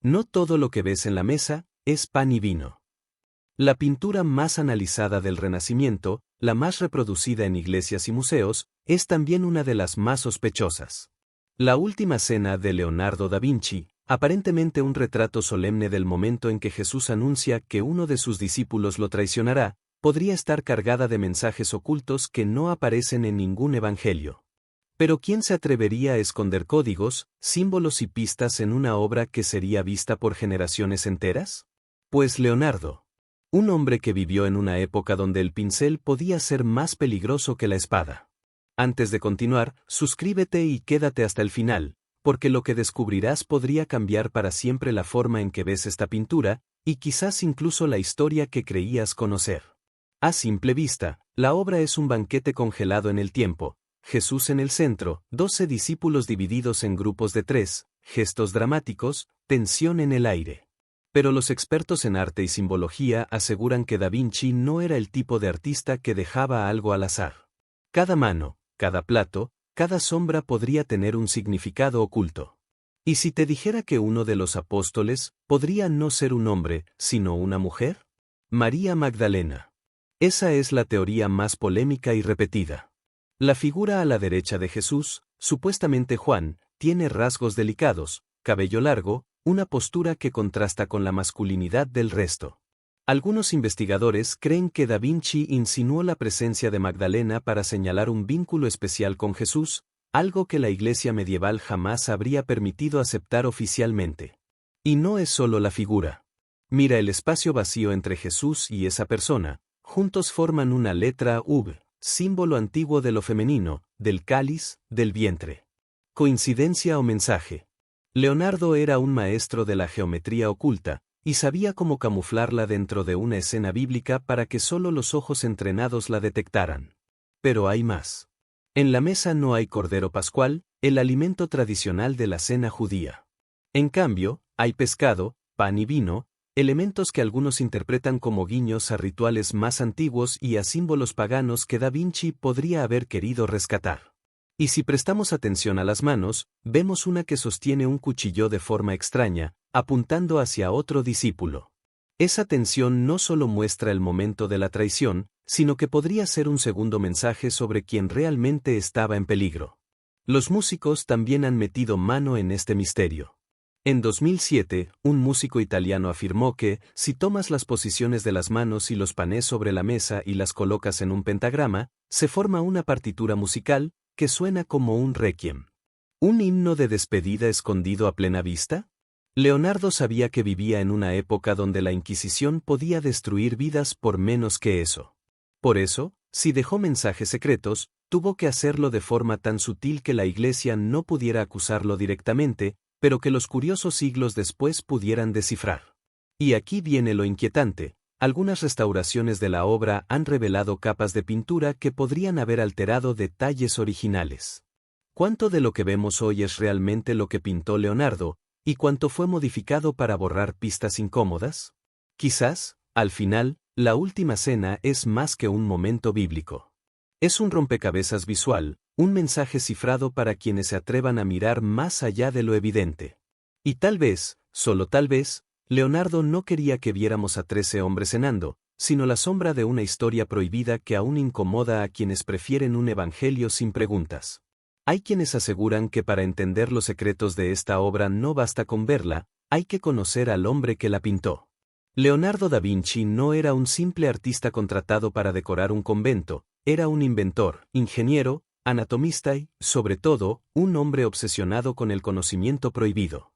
No todo lo que ves en la mesa es pan y vino. La pintura más analizada del Renacimiento, la más reproducida en iglesias y museos, es también una de las más sospechosas. La Última Cena de Leonardo da Vinci, aparentemente un retrato solemne del momento en que Jesús anuncia que uno de sus discípulos lo traicionará, podría estar cargada de mensajes ocultos que no aparecen en ningún evangelio. Pero ¿quién se atrevería a esconder códigos, símbolos y pistas en una obra que sería vista por generaciones enteras? Pues Leonardo. Un hombre que vivió en una época donde el pincel podía ser más peligroso que la espada. Antes de continuar, suscríbete y quédate hasta el final, porque lo que descubrirás podría cambiar para siempre la forma en que ves esta pintura, y quizás incluso la historia que creías conocer. A simple vista, la obra es un banquete congelado en el tiempo, Jesús en el centro, 12 discípulos divididos en grupos de 3, gestos dramáticos, tensión en el aire. Pero los expertos en arte y simbología aseguran que Da Vinci no era el tipo de artista que dejaba algo al azar. Cada mano, cada plato, cada sombra podría tener un significado oculto. ¿Y si te dijera que uno de los apóstoles podría no ser un hombre, sino una mujer? María Magdalena. Esa es la teoría más polémica y repetida. La figura a la derecha de Jesús, supuestamente Juan, tiene rasgos delicados, cabello largo, una postura que contrasta con la masculinidad del resto. Algunos investigadores creen que Da Vinci insinuó la presencia de Magdalena para señalar un vínculo especial con Jesús, algo que la Iglesia medieval jamás habría permitido aceptar oficialmente. Y no es solo la figura. Mira el espacio vacío entre Jesús y esa persona, juntos forman una letra V, símbolo antiguo de lo femenino, del cáliz, del vientre. ¿Coincidencia o mensaje? Leonardo era un maestro de la geometría oculta, y sabía cómo camuflarla dentro de una escena bíblica para que solo los ojos entrenados la detectaran. Pero hay más. En la mesa no hay cordero pascual, el alimento tradicional de la cena judía. En cambio, hay pescado, pan y vino, elementos que algunos interpretan como guiños a rituales más antiguos y a símbolos paganos que Da Vinci podría haber querido rescatar. Y si prestamos atención a las manos, vemos una que sostiene un cuchillo de forma extraña, apuntando hacia otro discípulo. Esa tensión no solo muestra el momento de la traición, sino que podría ser un segundo mensaje sobre quien realmente estaba en peligro. Los músicos también han metido mano en este misterio. En 2007, un músico italiano afirmó que, si tomas las posiciones de las manos y los panes sobre la mesa y las colocas en un pentagrama, se forma una partitura musical, que suena como un requiem. ¿Un himno de despedida escondido a plena vista? Leonardo sabía que vivía en una época donde la Inquisición podía destruir vidas por menos que eso. Por eso, si dejó mensajes secretos, tuvo que hacerlo de forma tan sutil que la Iglesia no pudiera acusarlo directamente, pero que los curiosos siglos después pudieran descifrar. Y aquí viene lo inquietante. Algunas restauraciones de la obra han revelado capas de pintura que podrían haber alterado detalles originales. ¿Cuánto de lo que vemos hoy es realmente lo que pintó Leonardo, y cuánto fue modificado para borrar pistas incómodas? Quizás, al final, la Última Cena es más que un momento bíblico. Es un rompecabezas visual, un mensaje cifrado para quienes se atrevan a mirar más allá de lo evidente. Y tal vez, solo tal vez, Leonardo no quería que viéramos a 13 hombres cenando, sino la sombra de una historia prohibida que aún incomoda a quienes prefieren un evangelio sin preguntas. Hay quienes aseguran que para entender los secretos de esta obra no basta con verla, hay que conocer al hombre que la pintó. Leonardo da Vinci no era un simple artista contratado para decorar un convento, era un inventor, ingeniero, anatomista y, sobre todo, un hombre obsesionado con el conocimiento prohibido.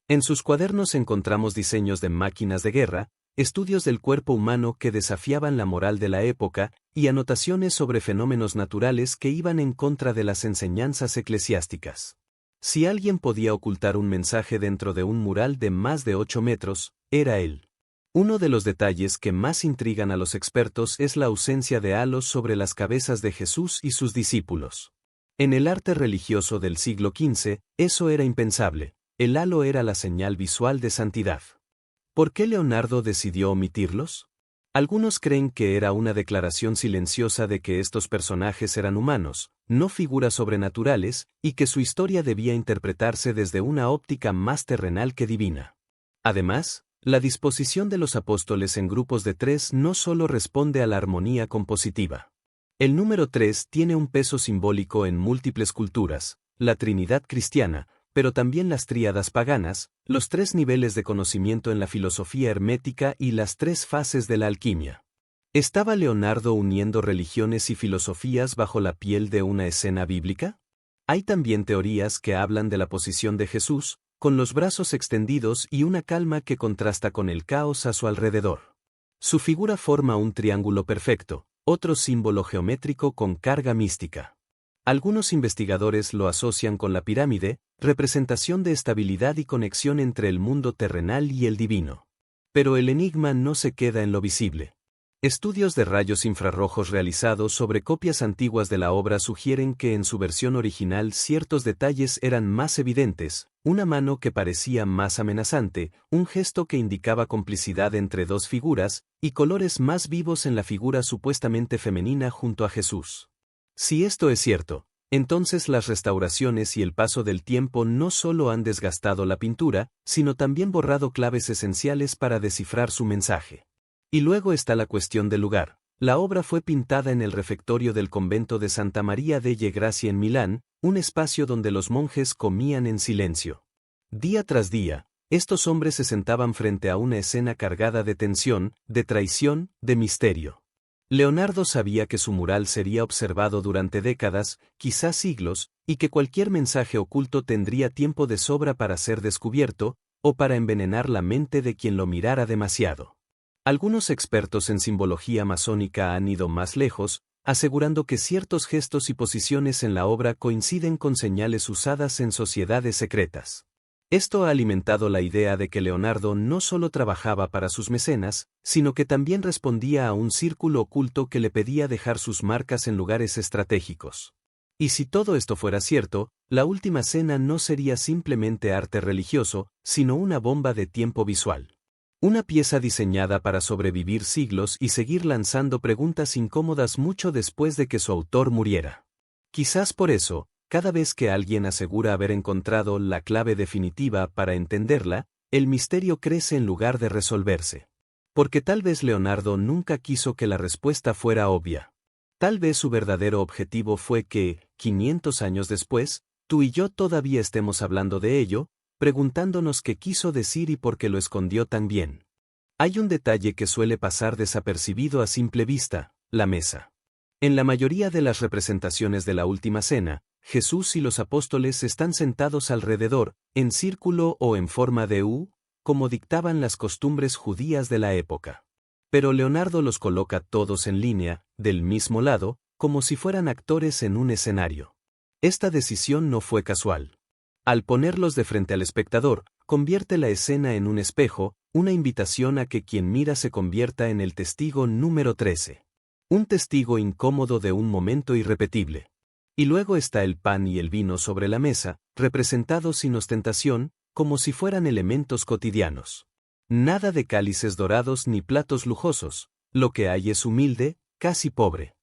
En sus cuadernos encontramos diseños de máquinas de guerra, estudios del cuerpo humano que desafiaban la moral de la época, y anotaciones sobre fenómenos naturales que iban en contra de las enseñanzas eclesiásticas. Si alguien podía ocultar un mensaje dentro de un mural de más de 8 metros, era él. Uno de los detalles que más intrigan a los expertos es la ausencia de halos sobre las cabezas de Jesús y sus discípulos. En el arte religioso del siglo XV, eso era impensable. El halo era la señal visual de santidad. ¿Por qué Leonardo decidió omitirlos? Algunos creen que era una declaración silenciosa de que estos personajes eran humanos, no figuras sobrenaturales, y que su historia debía interpretarse desde una óptica más terrenal que divina. Además, la disposición de los apóstoles en grupos de 3 no solo responde a la armonía compositiva. El número 3 tiene un peso simbólico en múltiples culturas, la Trinidad cristiana, pero también las tríadas paganas, los 3 niveles de conocimiento en la filosofía hermética y las 3 fases de la alquimia. ¿Estaba Leonardo uniendo religiones y filosofías bajo la piel de una escena bíblica? Hay también teorías que hablan de la posición de Jesús, con los brazos extendidos y una calma que contrasta con el caos a su alrededor. Su figura forma un triángulo perfecto, otro símbolo geométrico con carga mística. Algunos investigadores lo asocian con la pirámide, representación de estabilidad y conexión entre el mundo terrenal y el divino. Pero el enigma no se queda en lo visible. Estudios de rayos infrarrojos realizados sobre copias antiguas de la obra sugieren que en su versión original ciertos detalles eran más evidentes, una mano que parecía más amenazante, un gesto que indicaba complicidad entre 2 figuras, y colores más vivos en la figura supuestamente femenina junto a Jesús. Si esto es cierto, entonces las restauraciones y el paso del tiempo no solo han desgastado la pintura, sino también borrado claves esenciales para descifrar su mensaje. Y luego está la cuestión del lugar. La obra fue pintada en el refectorio del convento de Santa María delle Grazie en Milán, un espacio donde los monjes comían en silencio. Día tras día, estos hombres se sentaban frente a una escena cargada de tensión, de traición, de misterio. Leonardo sabía que su mural sería observado durante décadas, quizás siglos, y que cualquier mensaje oculto tendría tiempo de sobra para ser descubierto, o para envenenar la mente de quien lo mirara demasiado. Algunos expertos en simbología masónica han ido más lejos, asegurando que ciertos gestos y posiciones en la obra coinciden con señales usadas en sociedades secretas. Esto ha alimentado la idea de que Leonardo no solo trabajaba para sus mecenas, sino que también respondía a un círculo oculto que le pedía dejar sus marcas en lugares estratégicos. Y si todo esto fuera cierto, la Última Cena no sería simplemente arte religioso, sino una bomba de tiempo visual. Una pieza diseñada para sobrevivir siglos y seguir lanzando preguntas incómodas mucho después de que su autor muriera. Quizás por eso, cada vez que alguien asegura haber encontrado la clave definitiva para entenderla, el misterio crece en lugar de resolverse. Porque tal vez Leonardo nunca quiso que la respuesta fuera obvia. Tal vez su verdadero objetivo fue que, 500 años después, tú y yo todavía estemos hablando de ello, preguntándonos qué quiso decir y por qué lo escondió tan bien. Hay un detalle que suele pasar desapercibido a simple vista: la mesa. En la mayoría de las representaciones de la Última Cena, Jesús y los apóstoles están sentados alrededor, en círculo o en forma de U, como dictaban las costumbres judías de la época. Pero Leonardo los coloca todos en línea, del mismo lado, como si fueran actores en un escenario. Esta decisión no fue casual. Al ponerlos de frente al espectador, convierte la escena en un espejo, una invitación a que quien mira se convierta en el testigo número 13. Un testigo incómodo de un momento irrepetible. Y luego está el pan y el vino sobre la mesa, representados sin ostentación, como si fueran elementos cotidianos. Nada de cálices dorados ni platos lujosos, lo que hay es humilde, casi pobre.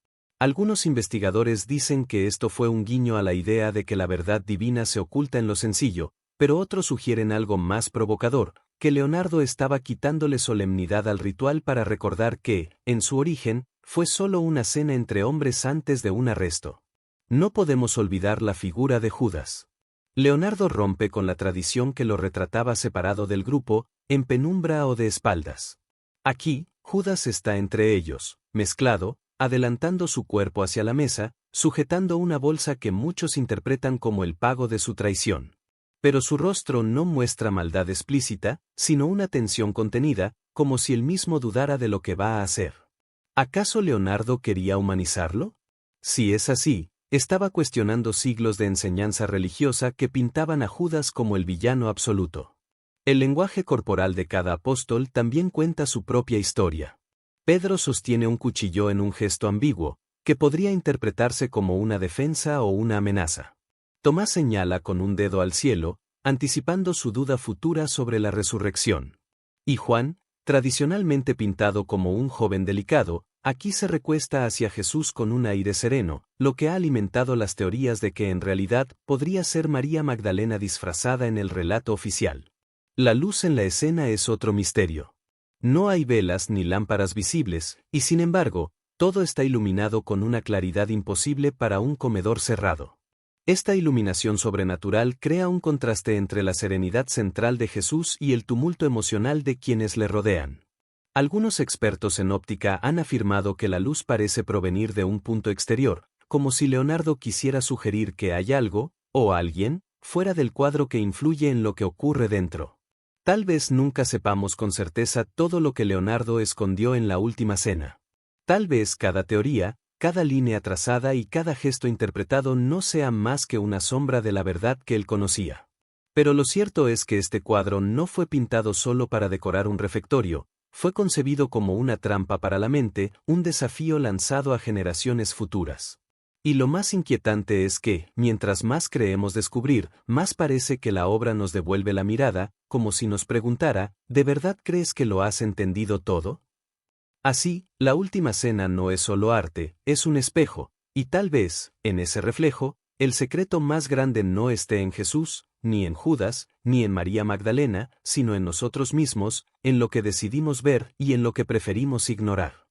Algunos investigadores dicen que esto fue un guiño a la idea de que la verdad divina se oculta en lo sencillo, pero otros sugieren algo más provocador, que Leonardo estaba quitándole solemnidad al ritual para recordar que, en su origen, fue solo una cena entre hombres antes de un arresto. No podemos olvidar la figura de Judas. Leonardo rompe con la tradición que lo retrataba separado del grupo, en penumbra o de espaldas. Aquí, Judas está entre ellos, mezclado, adelantando su cuerpo hacia la mesa, sujetando una bolsa que muchos interpretan como el pago de su traición. Pero su rostro no muestra maldad explícita, sino una tensión contenida, como si él mismo dudara de lo que va a hacer. ¿Acaso Leonardo quería humanizarlo? Si es así, estaba cuestionando siglos de enseñanza religiosa que pintaban a Judas como el villano absoluto. El lenguaje corporal de cada apóstol también cuenta su propia historia. Pedro sostiene un cuchillo en un gesto ambiguo, que podría interpretarse como una defensa o una amenaza. Tomás señala con un dedo al cielo, anticipando su duda futura sobre la resurrección. Y Juan, tradicionalmente pintado como un joven delicado, aquí se recuesta hacia Jesús con un aire sereno, lo que ha alimentado las teorías de que en realidad podría ser María Magdalena disfrazada en el relato oficial. La luz en la escena es otro misterio. No hay velas ni lámparas visibles, y sin embargo, todo está iluminado con una claridad imposible para un comedor cerrado. Esta iluminación sobrenatural crea un contraste entre la serenidad central de Jesús y el tumulto emocional de quienes le rodean. Algunos expertos en óptica han afirmado que la luz parece provenir de un punto exterior, como si Leonardo quisiera sugerir que hay algo, o alguien, fuera del cuadro que influye en lo que ocurre dentro. Tal vez nunca sepamos con certeza todo lo que Leonardo escondió en la última cena. Tal vez cada teoría, cada línea trazada y cada gesto interpretado no sea más que una sombra de la verdad que él conocía. Pero lo cierto es que este cuadro no fue pintado solo para decorar un refectorio, fue concebido como una trampa para la mente, un desafío lanzado a generaciones futuras. Y lo más inquietante es que, mientras más creemos descubrir, más parece que la obra nos devuelve la mirada, como si nos preguntara, ¿de verdad crees que lo has entendido todo? Así, la última cena no es solo arte, es un espejo, y tal vez, en ese reflejo, el secreto más grande no esté en Jesús, ni en Judas, ni en María Magdalena, sino en nosotros mismos, en lo que decidimos ver y en lo que preferimos ignorar.